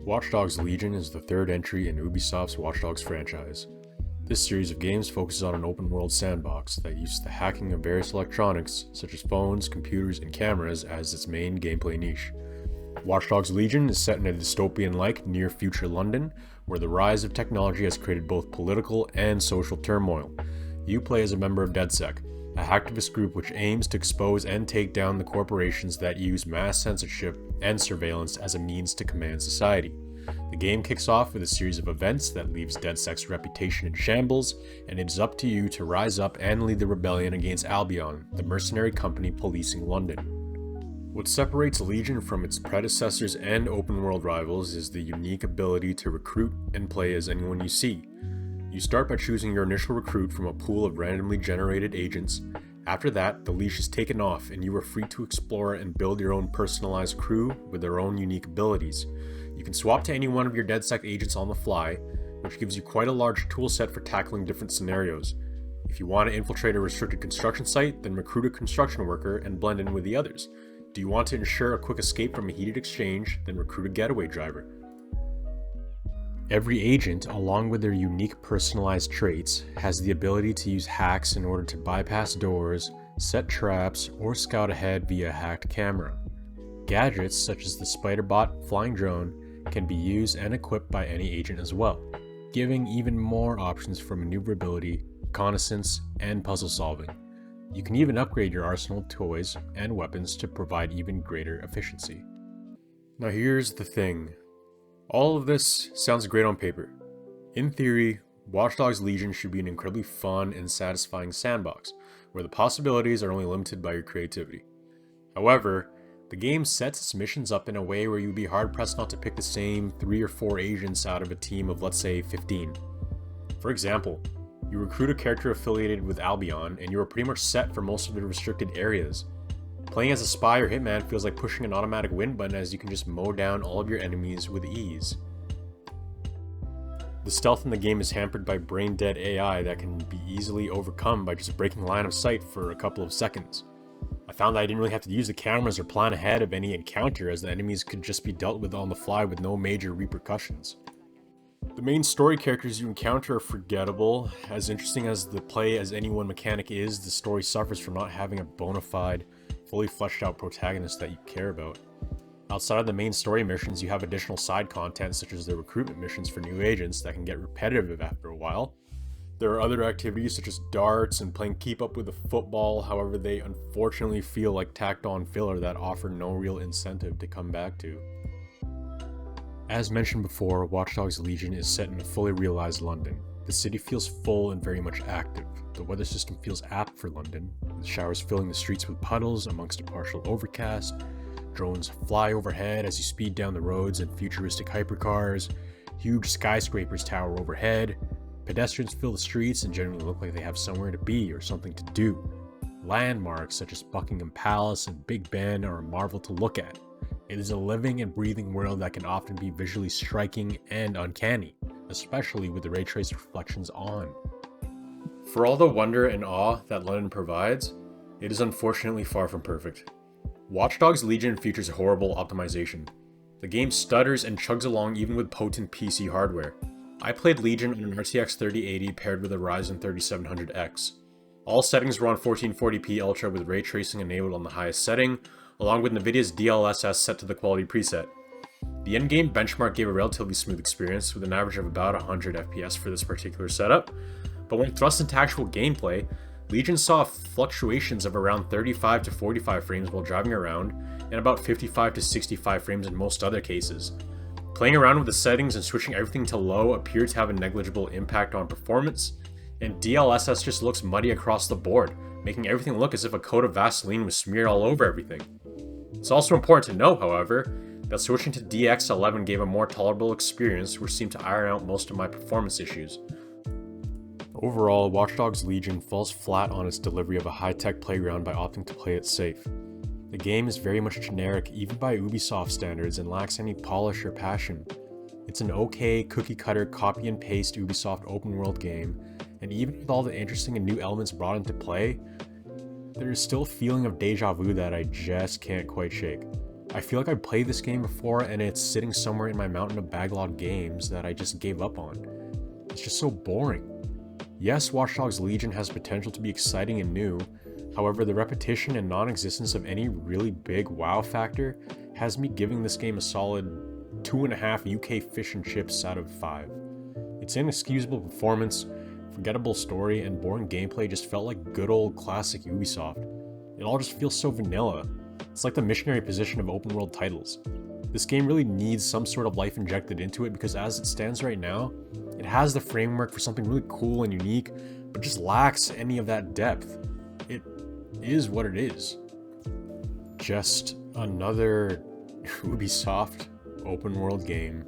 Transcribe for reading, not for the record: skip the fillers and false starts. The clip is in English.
Watch Dogs Legion is the third entry in Ubisoft's Watch Dogs franchise. This series of games focuses on an open-world sandbox that uses the hacking of various electronics, such as phones, computers, and cameras, as its main gameplay niche. Watch Dogs Legion is set in a dystopian-like, near-future London, where the rise of technology has created both political and social turmoil. You play as a member of DedSec, a hacktivist group which aims to expose and take down the corporations that use mass censorship and surveillance as a means to command society. The game kicks off with a series of events that leaves DedSec's reputation in shambles, and it is up to you to rise up and lead the rebellion against Albion, the mercenary company policing London. What separates Legion from its predecessors and open-world rivals is the unique ability to recruit and play as anyone you see. You start by choosing your initial recruit from a pool of randomly generated agents. After that, the leash is taken off and you are free to explore and build your own personalized crew with their own unique abilities. You can swap to any one of your DedSec agents on the fly, which gives you quite a large toolset for tackling different scenarios. If you want to infiltrate a restricted construction site, then recruit a construction worker and blend in with the others. Do you want to ensure a quick escape from a heated exchange, then recruit a getaway driver. Every agent, along with their unique personalized traits, has the ability to use hacks in order to bypass doors, set traps, or scout ahead via a hacked camera. Gadgets such as the Spiderbot flying drone can be used and equipped by any agent as well, giving even more options for maneuverability, reconnaissance, and puzzle solving. You can even upgrade your arsenal of toys and weapons to provide even greater efficiency. Now here's the thing. All of this sounds great on paper. In theory, Watch Dogs Legion should be an incredibly fun and satisfying sandbox, where the possibilities are only limited by your creativity. However, the game sets its missions up in a way where you'd be hard-pressed not to pick the same 3 or 4 agents out of a team of, let's say, 15. For example, you recruit a character affiliated with Albion, and you are pretty much set for most of the restricted areas. Playing as a spy or hitman feels like pushing an automatic win button, as you can just mow down all of your enemies with ease. The stealth in the game is hampered by brain-dead AI that can be easily overcome by just breaking line of sight for a couple of seconds. I found that I didn't really have to use the cameras or plan ahead of any encounter, as the enemies could just be dealt with on the fly with no major repercussions. The main story characters you encounter are forgettable. As interesting as the play as anyone mechanic is, the story suffers from not having a bona fide, fully fleshed out protagonist that you care about. Outside of the main story missions, you have additional side content such as the recruitment missions for new agents that can get repetitive after a while. There are other activities such as darts and playing keep up with the football, however they unfortunately feel like tacked on filler that offer no real incentive to come back to. As mentioned before, Watch Dogs Legion is set in a fully realized London. The city feels full and very much active. The weather system feels apt for London, with showers filling the streets with puddles amongst a partial overcast. Drones fly overhead as you speed down the roads in futuristic hypercars. Huge skyscrapers tower overhead. Pedestrians fill the streets and generally look like they have somewhere to be or something to do. Landmarks such as Buckingham Palace and Big Ben are a marvel to look at. It is a living and breathing world that can often be visually striking and uncanny, especially with the ray trace reflections on. For all the wonder and awe that London provides, it is unfortunately far from perfect. Watch Dogs Legion features horrible optimization. The game stutters and chugs along even with potent PC hardware. I played Legion on an RTX 3080 paired with a Ryzen 3700X. All settings were on 1440p Ultra with ray tracing enabled on the highest setting, along with Nvidia's DLSS set to the quality preset. The in-game benchmark gave a relatively smooth experience with an average of about 100 FPS for this particular setup, but when thrust into actual gameplay, Legion saw fluctuations of around 35 to 45 frames while driving around, and about 55 to 65 frames in most other cases. Playing around with the settings and switching everything to low appeared to have a negligible impact on performance, and DLSS just looks muddy across the board, making everything look as if a coat of Vaseline was smeared all over everything. It's also important to note, however, that switching to DX11 gave a more tolerable experience which seemed to iron out most of my performance issues. Overall, Watch Dogs Legion falls flat on its delivery of a high-tech playground by opting to play it safe. The game is very much generic even by Ubisoft standards and lacks any polish or passion. It's an okay cookie-cutter copy and paste Ubisoft open world game, and even with all the interesting and new elements brought into play, there is still a feeling of deja vu that I just can't quite shake. I feel like I played this game before and it's sitting somewhere in my mountain of backlog games that I just gave up on. It's just so boring. Yes, Watch Dogs Legion has potential to be exciting and new, however the repetition and non-existence of any really big wow factor has me giving this game a solid 2.5 UK fish and chips out of 5. Its inexcusable performance, forgettable story, and boring gameplay just felt like good old classic Ubisoft. It all just feels so vanilla. It's like the missionary position of open world titles. This game really needs some sort of life injected into it because as it stands right now, it has the framework for something really cool and unique, but just lacks any of that depth. It is what it is. Just another Ubisoft open world game.